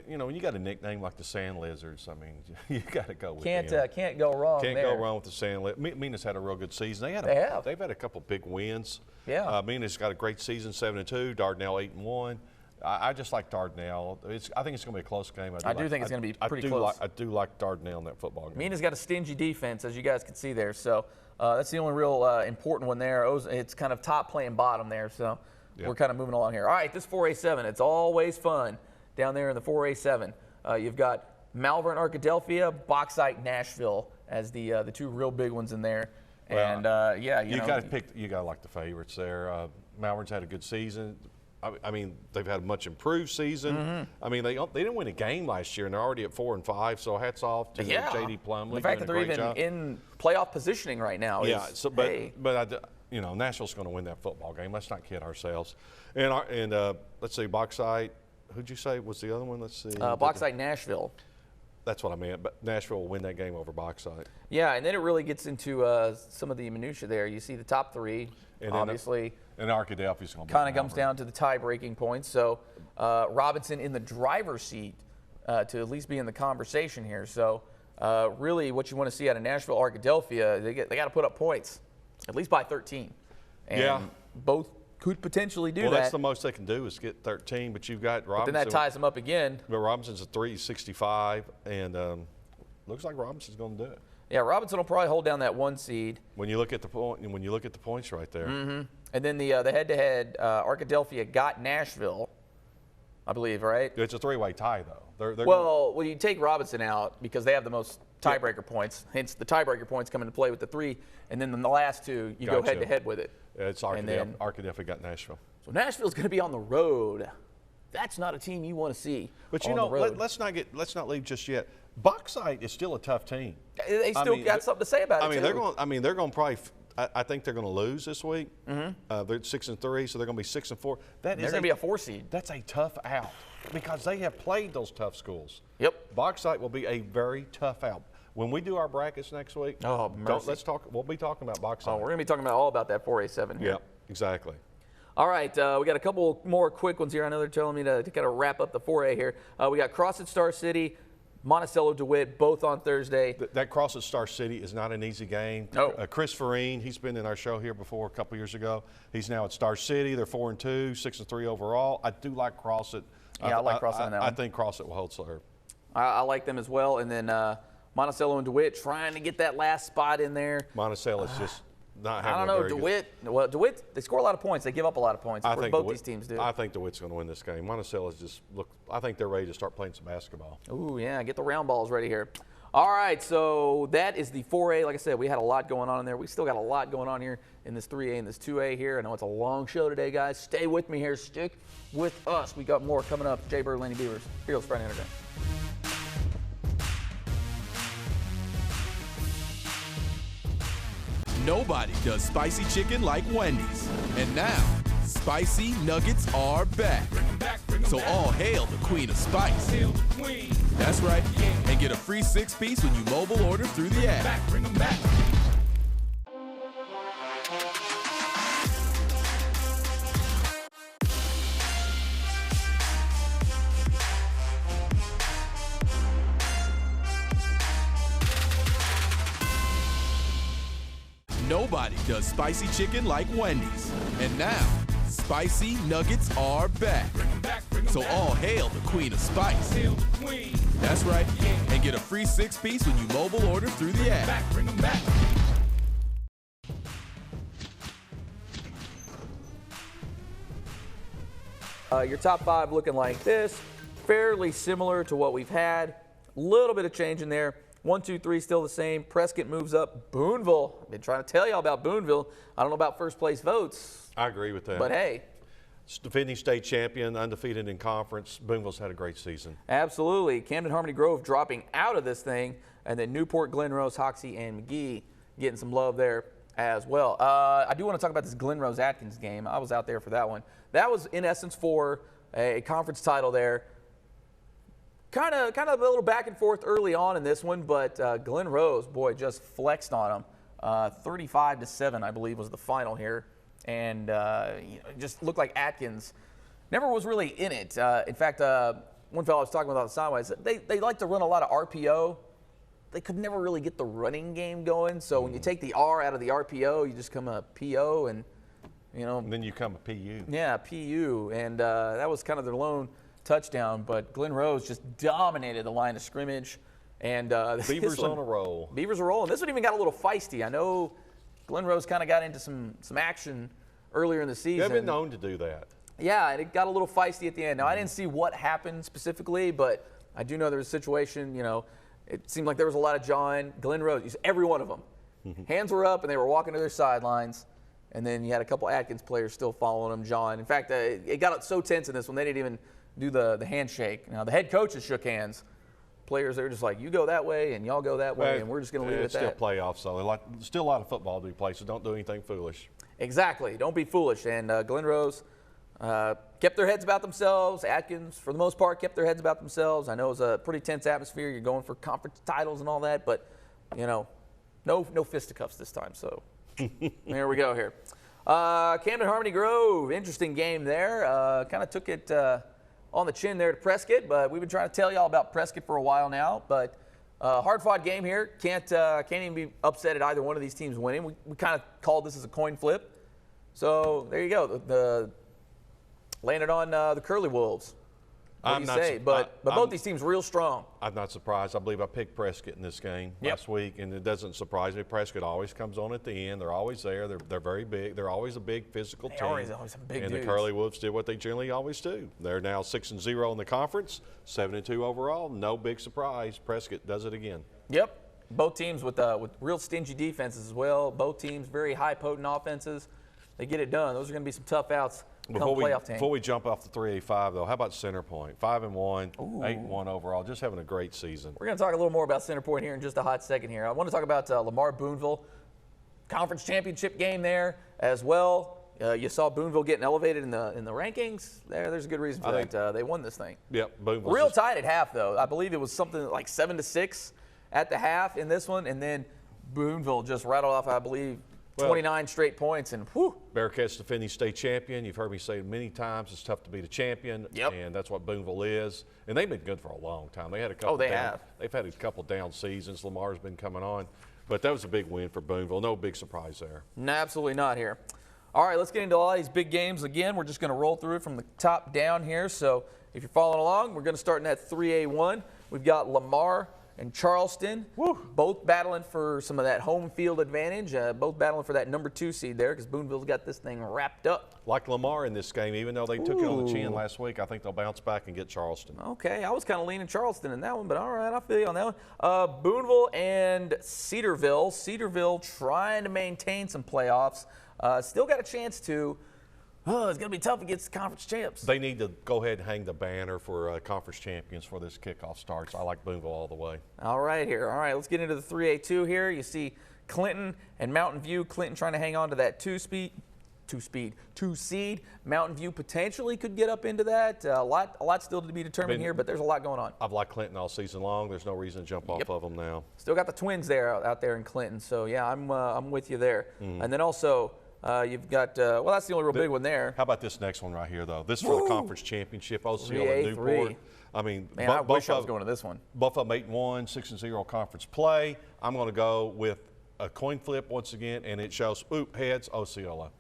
When you got a nickname like the Sand Lizards, I mean, you got to go with them. Can't go wrong. Can't there. go wrong with the Sand Lizards. Mena's had a real good season. They've had a couple big wins. Yeah. Mena's got a great season, 7-2. Dardanelle 8-1. I just like Dardanelle. I think it's going to be a close game. I do think it's going to be pretty close. I do like Dardanelle in that football game. Mena's got a stingy defense, as you guys can see there. So that's the only real important one there. It's kind of top playing bottom there. So we're kind of moving along here. All right, this 4A7. It's always fun down there in the 4A7. You've got Malvern, Arkadelphia, Bauxite, Nashville as the 2 real big ones in there. Well, and you got to pick. You got to like the favorites there. Malvern's had a good season. I mean, they've had a much improved season. Mm-hmm. I mean, they didn't win a game last year, and they're already at 4-5. So hats off to J.D. Plumlee. The fact that they're even job. in playoff positioning right now. Nashville's going to win that football game. Let's not kid ourselves. And let's see, Bauxite. Who'd you say was the other one? Let's see. Bauxite, Nashville. That's what I meant. But Nashville will win that game over Bauxite. Yeah, and then it really gets into some of the minutia there. You see the top 3, and obviously. And Arkadelphia's going to kind of comes down to the tie-breaking points. So Robinson in the driver's seat to at least be in the conversation here. So really what you want to see out of Nashville, Arkadelphia, they got to put up points, at least by 13. And both could potentially do that. Well, that's the most they can do is get 13, but you've got Robinson. But then that ties them up again. But Robinson's a 365, and looks like Robinson's going to do it. Yeah, Robinson will probably hold down that 1 seed. When you look at the point, when you look at the points right there. Mm-hmm. And then the head-to-head, Arkadelphia got Nashville, I believe, right? It's a 3-way tie, though. Well, you take Robinson out because they have the most tiebreaker points. Hence, the tiebreaker points come into play with the 3, and then the last 2, you go head-to-head with it. It's Arkadelphia got Nashville. So Nashville's going to be on the road. That's not a team you want to see. But let's not leave just yet. Bauxite is still a tough team. They still got something to say about it. They're going to probably. I think they're going to lose this week. Mm-hmm. They're 6-3, so they're going to be 6-4. They're going to be a 4 seed. That's a tough out because they have played those tough schools. Yep. Bauxite will be a very tough out. When we do our brackets next week, let's talk. We'll be talking about Bauxite. Oh, we're going to be talking all about that 4A7 here. Yep, exactly. All right, we got a couple more quick ones here. I know they're telling me to kind of wrap up the 4A here. We got Cross at Star City, Monticello DeWitt, both on Thursday. That Cross at Star City is not an easy game. No. Chris Farine, he's been in our show here before a couple years ago. He's now at Star City. They're 4-2, 6-3 overall. I do like Crossett. Yeah, I like Crossett on that one. I think Crossett will hold serve. I like them as well. And then Monticello and DeWitt trying to get that last spot in there. Monticello's just not having I don't know, DeWitt, they score a lot of points. They give up a lot of points. Both these teams do. I think DeWitt's going to win this game. Monticello's I think they're ready to start playing some basketball. Ooh, yeah, get the round balls ready here. All right, so that is the 4A. Like I said, we had a lot going on in there. We still got a lot going on here in this 3A and this 2A here. I know it's a long show today, guys. Stay with me here. Stick with us. We got more coming up. Jay Bird, Laney Beavers, Heroes Friday Underground. Nobody does spicy chicken like Wendy's. And now, spicy nuggets are back. So all hail the Queen of Spice. That's right. And get a free 6-piece when you mobile order through the app. Nobody does spicy chicken like Wendy's. And now, spicy nuggets are back. So all hail the Queen of Spice. That's right. And get a free 6-piece when you mobile order through the app. Your top 5 looking like this. Fairly similar to what we've had. A little bit of change in there. 1, 2, 3 still the same. Prescott moves up. Boonville. I've been trying to tell y'all about Boonville. I don't know about first place votes. I agree with that. But hey. Defending state champion, undefeated in conference. Boonville's had a great season. Absolutely. Camden Harmony Grove dropping out of this thing. And then Newport, Glen Rose, Hoxie, and McGee getting some love there as well. I do want to talk about this Glen Rose Atkins game. I was out there for that one. That was in essence for a conference title there. Kind of a little back and forth early on in this one, but Glen Rose, boy, just flexed on them. 35-7, I believe, was the final here, and it just looked like Atkins never was really in it. In fact, one fellow I was talking about on the sidelines, they like to run a lot of RPO. They could never really get the running game going. So when you take the R out of the RPO, you just come a PO, and and then you come a PU. Yeah, PU, and that was kind of their lone touchdown, but Glen Rose just dominated the line of scrimmage. And Beavers on a roll. Beavers are rolling. This one even got a little feisty. I know Glen Rose kind of got into some action earlier in the season. They've been known to do that. Yeah, and it got a little feisty at the end. Now, I didn't see what happened specifically, but I do know there was a situation, it seemed like there was a lot of jawing. Glen Rose, every one of them. Hands were up, and they were walking to their sidelines. And then you had a couple Atkins players still following them, jawing. In fact, it got so tense in this one, they didn't even do the handshake. Now, the head coaches shook hands. Players, they're just like, you go that way and y'all go that way, and we're just going to leave it at that. It's still playoffs, so still a lot of football to be played, so don't do anything foolish. Exactly. Don't be foolish. And Glen Rose kept their heads about themselves. Atkins, for the most part, kept their heads about themselves. I know it was a pretty tense atmosphere. You're going for conference titles and all that, but, no fisticuffs this time. So there we go here. Camden Harmony Grove, interesting game there. Kind of took it on the chin there to Prescott, but we've been trying to tell y'all about Prescott for a while now. But hard-fought game here. Can't even be upset at either one of these teams winning. We kind of called this as a coin flip. So there you go. The landed on the Curly Wolves. What do you say? But both these teams real strong. I'm not surprised. I believe I picked Prescott in this game last week, and it doesn't surprise me. Prescott always comes on at the end. They're always there. They're very big. They're always a big physical team. Always some big dudes. And the Curly Wolves did what they generally always do. They're now 6-0 in the conference, 7-2 overall. No big surprise. Prescott does it again. Yep. Both teams with real stingy defenses as well. Both teams very high potent offenses. They get it done. Those are going to be some tough outs. Before we jump off the 3A5, though, how about Center Point? 5-1, 8-1 overall, just having a great season. We're going to talk a little more about Center Point here in just a hot second here. I want to talk about Lamar Boonville. Conference championship game there as well. You saw Boonville getting elevated in the rankings. There's a good reason for that. They won this thing. Yep, Boonville. Real tight at half, though. I believe it was something like 7-6 at the half in this one, and then Boonville just rattled off, I believe, 29 straight points, and whew. Bearcats defending state champion. You've heard me say it many times, it's tough to beat a champion, and that's what Boonville is. And they've been good for a long time. They had a couple. They've had a couple down seasons. Lamar's been coming on, but that was a big win for Boonville. No big surprise there. No, absolutely not here. All right, let's get into a lot of these big games again. We're just going to roll through it from the top down here. So if you're following along, we're going to start in that 3A1. We've got Lamar and Charleston. Woo. Both battling for some of that home field advantage. Both battling for that number 2 seed there because Boonville's got this thing wrapped up. Like Lamar in this game, even though they took it on the chin last week, I think they'll bounce back and get Charleston. Okay, I was kind of leaning Charleston in that one, but all right, I feel you on that one. Boonville and Cedarville. Cedarville trying to maintain some playoffs. Still got a chance to. Oh, it's going to be tough against the conference champs. They need to go ahead and hang the banner for conference champions for this kickoff starts. I like Boonville all the way. All right, here. All right, let's get into the 3A2 here. You see Clinton and Mountain View. Clinton trying to hang on to that 2 seed. Mountain View potentially could get up into that. A lot still to be determined here, but there's a lot going on. I've liked Clinton all season long. There's no reason to jump off of them now. Still got the Twins there out there in Clinton. So yeah, I'm with you there. And then also you've got well, that's the only real big one there. How about this next one right here though? This is for the conference championship. Osceola and 3A3. Newport. I mean, Man, I wish I was going to this one. Both of them 8-1, 6-0 conference play. I'm going to go with a coin flip once again, and it shows heads Osceola.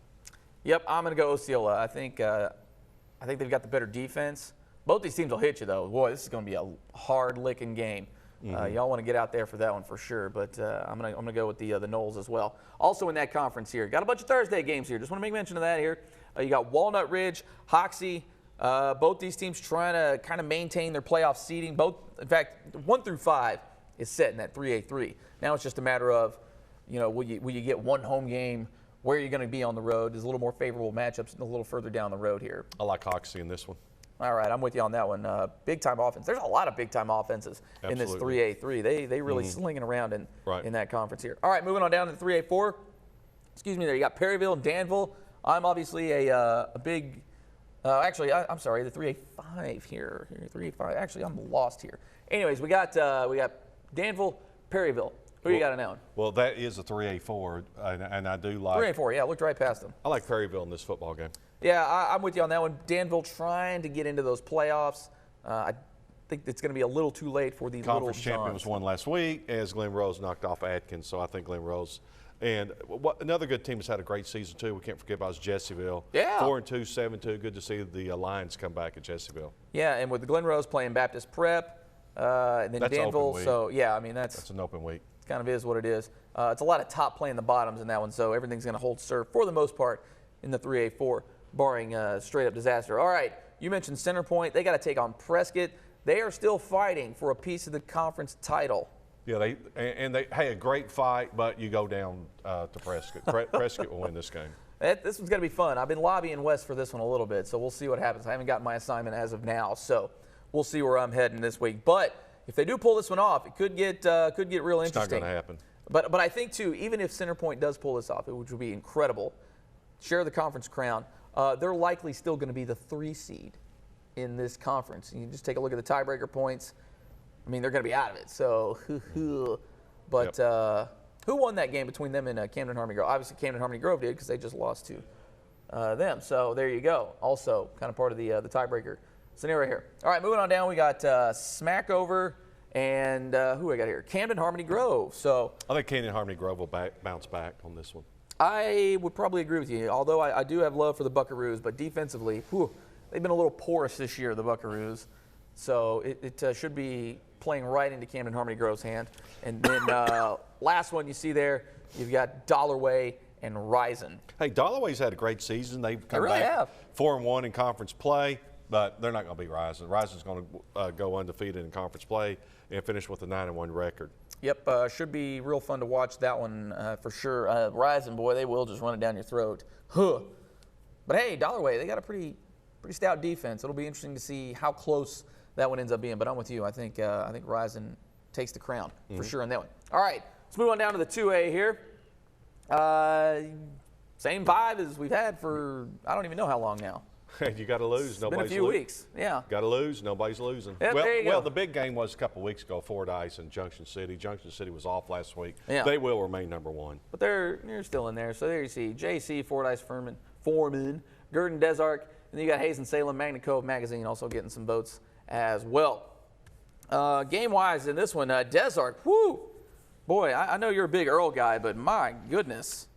Yep, I'm going to go Osceola. I think they've got the better defense. Both these teams will hit you, though. Boy, this is going to be a hard-licking game. Y'all want to get out there for that one for sure, but I'm gonna go with the Knowles as well. Also in that conference here, got a bunch of Thursday games here. Just want to make mention of that here. You got Walnut Ridge, Hoxie. Both these teams trying to kind of maintain their playoff seeding. Both, in fact, 1 through 5 is set in that 3A3. Now it's just a matter of, will you get one home game? Where are you going to be on the road? There's a little more favorable matchups a little further down the road here. I like Hoxie in this one. All right, I'm with you on that one. Big-time offense. There's a lot of big-time offenses in this 3A3. They really slinging around in that conference here. All right, moving on down to the 3A4. Excuse me there. You got Perryville and Danville. I'm obviously a big actually, I'm sorry, the 3A5 here. 3A5. Actually, I'm lost here. Anyways, we got Danville, Perryville. Who you got in that one? Well, that is a 3A4, and I do like 3A4. Yeah, looked right past them. I like Perryville in this football game. Yeah, I'm with you on that one. Danville trying to get into those playoffs. I think it's going to be a little too late for the Conference Little champion Johns. was won last week as Glen Rose knocked off Atkins, so I think Glen Rose. And another good team that's had a great season, too, we can't forget about is Jessieville. Yeah. 4-2, 7-2. Good to see the Lions come back at Jessieville. Yeah, and with the Glen Rose playing Baptist Prep, and then That's Danville. open week. So, yeah, I mean, that's an open week. kind of is what it is. It's a lot of top playing the bottoms in that one, so everything's going to hold serve for the most part in the 3A4, barring straight-up disaster. All right, you mentioned Center Point. They got to take on Prescott. They are still fighting for a piece of the conference title. Yeah, they hey, a great fight, but you go down to Prescott. Prescott will win this game. This one's going to be fun. I've been lobbying West for this one a little bit, so we'll see what happens. I haven't gotten my assignment as of now, so we'll see where I'm heading this week. But if they do pull this one off, it could get real interesting. It's not going to happen. But I think, too, even if Center Point does pull this off, which would be incredible, share the conference crown, they're likely still going to be the 3 seed in this conference. You can just take a look at the tiebreaker points. I mean, they're going to be out of it. So, but who won that game between them and Camden Harmony Grove? Obviously, Camden Harmony Grove did because they just lost to them. So there you go. Also, kind of part of the tiebreaker scenario here. All right, moving on down, we got Smackover and who I got here? Camden Harmony Grove. So I think Camden Harmony Grove will bounce back on this one. I would probably agree with you, although I do have love for the Buckaroos, but defensively, they've been a little porous this year, the Buckaroos. So it should be playing right into Camden Harmony Grove's hand. And then last one you see there, you've got Dollarway and Risen. Hey, Dollarway's had a great season. They've come really back have. 4-1 in conference play, but they're not going to be Risen. Risen's going to go undefeated in conference play and finish with a 9-1 record. Yep, should be real fun to watch that one for sure. Risen, boy, they will just run it down your throat. But hey, Dollarway, they got a pretty stout defense. It'll be interesting to see how close that one ends up being. But I'm with you. I think Risen takes the crown for sure on that one. All right, let's move on down to the 2A here. Same vibe as we've had for I don't even know how long now. You got to lose. It's been a few weeks. Yeah. Got to lose. Nobody's losing. Yep, there you go. Well, the big game was a couple of weeks ago, Fordyce and Junction City. Junction City was off last week. Yeah. They will remain number 1. But they're still in there. So there you see JC, Fordyce, Foreman, Gurdon, Desark, and then you got Hazen-Salem, Magna Cove Magazine also getting some votes as well. Game-wise in this one, Desark, whoo! Boy, I know you're a big Earl guy, but my goodness,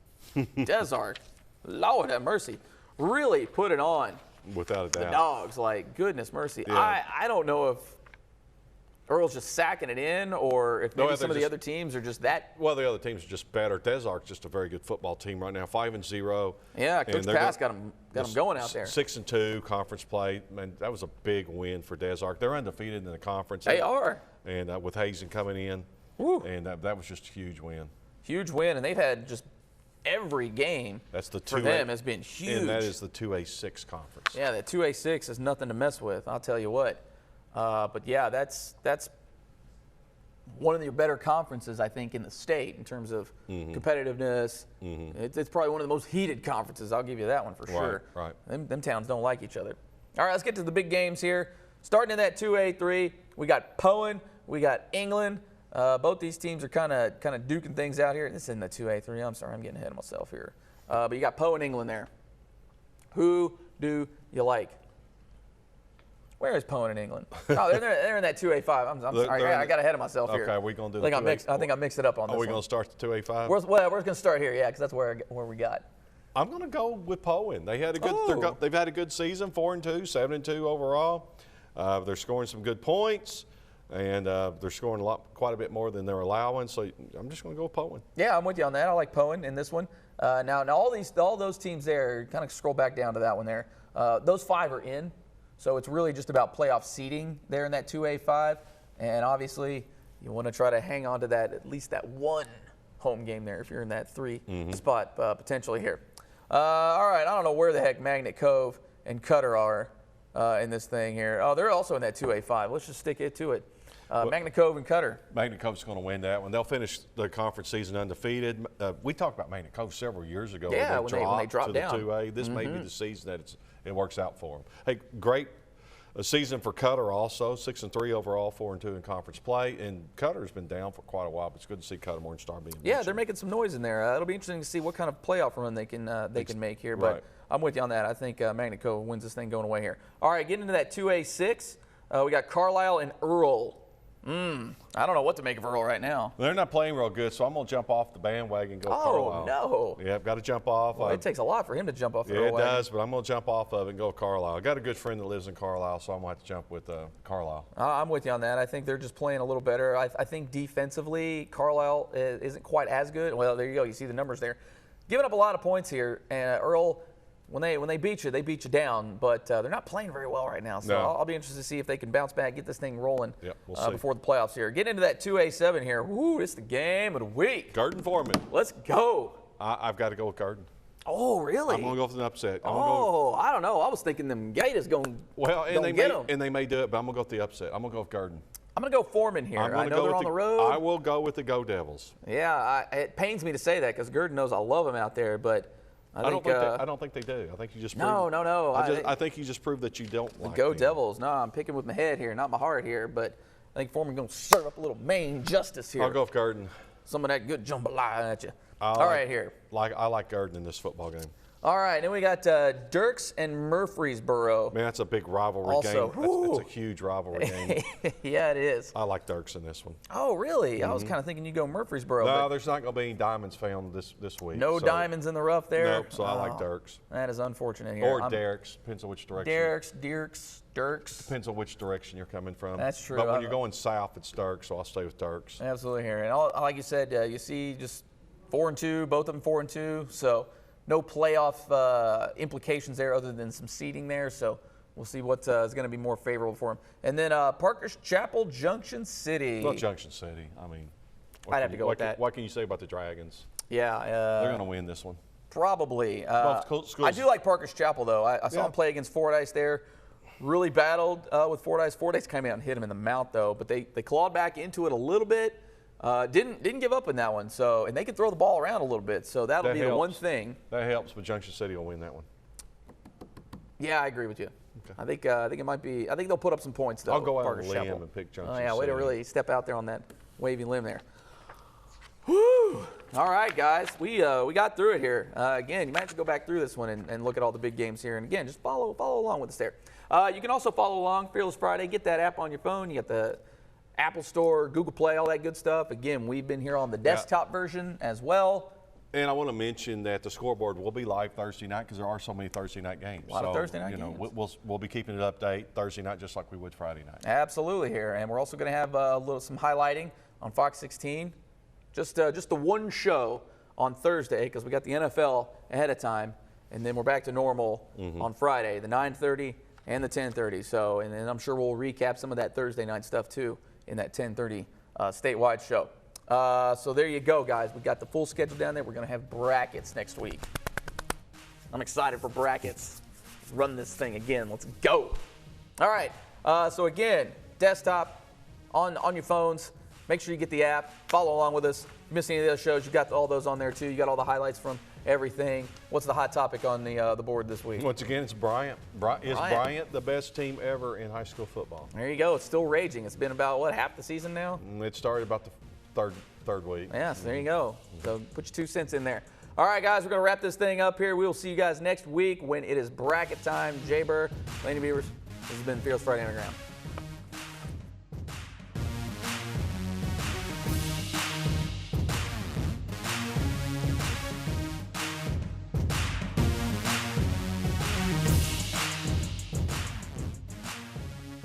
Desark, Lord have mercy, really put it on. Without a doubt. The Dogs, like, goodness mercy. Yeah. I don't know if Earl's just sacking it in, or if maybe some of the other teams are just that. Well, the other teams are just better. Desart's just a very good football team right now, 5-0. Yeah, Coach Pass got them going out there. 6-2 conference play. Man, that was a big win for Desart. They're undefeated in the conference. They are. And with Hazen coming in, Woo. and that was just a huge win. Huge win, and they've had just every game for them has been huge. And that is the 2A6 conference. Yeah, the 2A6 is nothing to mess with, I'll tell you what. But yeah, that's one of the better conferences, I think, in the state in terms of competitiveness. It's probably one of the most heated conferences. I'll give you that one for sure. Right. Them towns don't like each other. All right, let's get to the big games here. Starting in that 2A3, we got Poen, we got England. Both these teams are kind of duking things out here. This is in the 2A3. I'm sorry, I'm getting ahead of myself here. But you got Poen, England there. Who do you like? Where is Poen in England? Oh, they're in that 2A5. I'm sorry, I got ahead of myself here. Okay, we're going to do I think I mixed it up on this one. Are we going to start the 2A5? We're going to start here, yeah, because that's where we got. I'm going to go with Poen. They had a good. They've had a good season, 4-2, 7-2 overall. They're scoring some good points, and they're scoring quite a bit more than they're allowing. So I'm just going to go with Poen. Yeah, I'm with you on that. I like Poen in this one. Now all those teams there, kind of scroll back down to that one there. Those 5 are in. So it's really just about playoff seeding there in that 2A5. And obviously, you want to try to hang on to that, at least that one home game there if you're in that 3 spot potentially here. All right, I don't know where the heck Magnet Cove and Cutter are in this thing here. Oh, they're also in that 2A5. Let's just stick it to it. Magnet Cove and Cutter. Magnet Cove's going to win that one. They'll finish the conference season undefeated. We talked about Magnet Cove several years ago. Yeah, when they dropped down to the 2A. This may be the season that it works out for them. Hey, great season for Cutter also. 6-3 overall, 4-2 in conference play. And Cutter's been down for quite a while, but it's good to see Cutter Morning Star being mentioned. They're making some noise in there. It'll be interesting to see what kind of playoff run they can make here. But I'm with you on that. I think Magnet Cove wins this thing going away here. All right, getting into that 2A6, we got Carlisle and Earl. I don't know what to make of Earl right now. They're not playing real good, so I'm going to jump off the bandwagon and go Carlisle. Oh, no. Yeah, I've got to jump off. Well, it takes a lot for him to jump off the Earl wagon. wagon. It does, but I'm going to jump off of it and go Carlisle. I got a good friend that lives in Carlisle, so I'm going to have to jump with Carlisle. I'm with you on that. I think they're just playing a little better. I think defensively, Carlisle isn't quite as good. Well, there you go. You see the numbers there. Giving up a lot of points here. And Earl, when they beat you down, but they're not playing very well right now. So I'll be interested to see if they can bounce back, get this thing rolling before the playoffs here. Get into that 2A7 here. Woo, it's the game of the week. Garden Foreman. Let's go. I've got to go with Garden. Oh, really? I'm going to go for an upset. I don't know. I was thinking them Gators going to get them. And they may do it, but I'm going to go with the upset. I'm going to go with Garden. I'm going to go Foreman here. I know they're on the road. I will go with the Go Devils. Yeah, it pains me to say that because Gurdon knows I love him out there, but I don't think they do. I think you just proved, no. I think you just proved that you don't like Go Devils. No, I'm picking with my head here, not my heart here, but I think Foreman's going to serve up a little Maine justice here. I'll go with Garden. Some of that good jambalaya at you. All right, here. I like Garden in this football game. All right, then we got Dirks and Murfreesboro. Man, that's a big rivalry game. That's a huge rivalry game. Yeah, it is. I like Dirks in this one. Oh, really? I was kind of thinking you go Murfreesboro. No, there's not going to be any diamonds found this week. No diamonds in the rough there? Nope, so I like Dirks. That is unfortunate here. Or Derricks, depends on which direction. Dirks. Depends on which direction you're coming from. That's true. But when you're going south, it's Dirks, so I'll stay with Dirks. Absolutely here. And like you said, you see just 4-2, both of them 4-2, so no playoff implications there other than some seeding there, so we'll see what is going to be more favorable for them. And then Parker's Chapel, Junction City. Well, Junction City. I mean, I'd have to go with that. What can you say about the Dragons? Yeah. They're going to win this one. Probably. I do like Parker's Chapel, though. I saw him play against Fordyce there. Really battled with Fordyce. Fordyce came out and hit him in the mouth, though, but they clawed back into it a little bit. Didn't give up in that one, and they can throw the ball around a little bit, so that'll be the one thing. That helps, but Junction City will win that one. Yeah, I agree with you. Okay. I think it might be. I think they'll put up some points though. I'll go out on a limb and pick Junction City. Way to really step out there on that wavy limb there. Woo! All right, guys, we got through it here. Again, you might have to go back through this one and look at all the big games here. And again, just follow along with us there. You can also follow along Fearless Friday. Get that app on your phone. You got the Apple Store, Google Play, all that good stuff. Again, we've been here on the desktop version as well. And I want to mention that the scoreboard will be live Thursday night because there are so many Thursday night games. A lot of Thursday night games. We'll be keeping it update Thursday night just like we would Friday night. Absolutely here, and we're also going to have some highlighting on Fox 16. Just the one show on Thursday because we got the NFL ahead of time, and then we're back to normal on Friday, the 9:30 and the 10:30. So, and then I'm sure we'll recap some of that Thursday night stuff too in that 10:30 statewide show. So there you go, guys. We got the full schedule down there. We're going to have brackets next week. I'm excited for brackets. Let's run this thing again. Let's go. All right. So again, desktop on your phones. Make sure you get the app. Follow along with us. If you miss any of those shows, you got all those on there too. You got all the highlights from everything. What's the hot topic on the board this week? Once again, it's Bryant. Is Bryant the best team ever in high school football? There you go. It's still raging. It's been about, what, half the season now? It started about the third week. Yes, there you go. So put your 2 cents in there. All right, guys, we're going to wrap this thing up here. We will see you guys next week when it is bracket time. Jay Burr, Laney Beavers, this has been Fearless Friday Underground.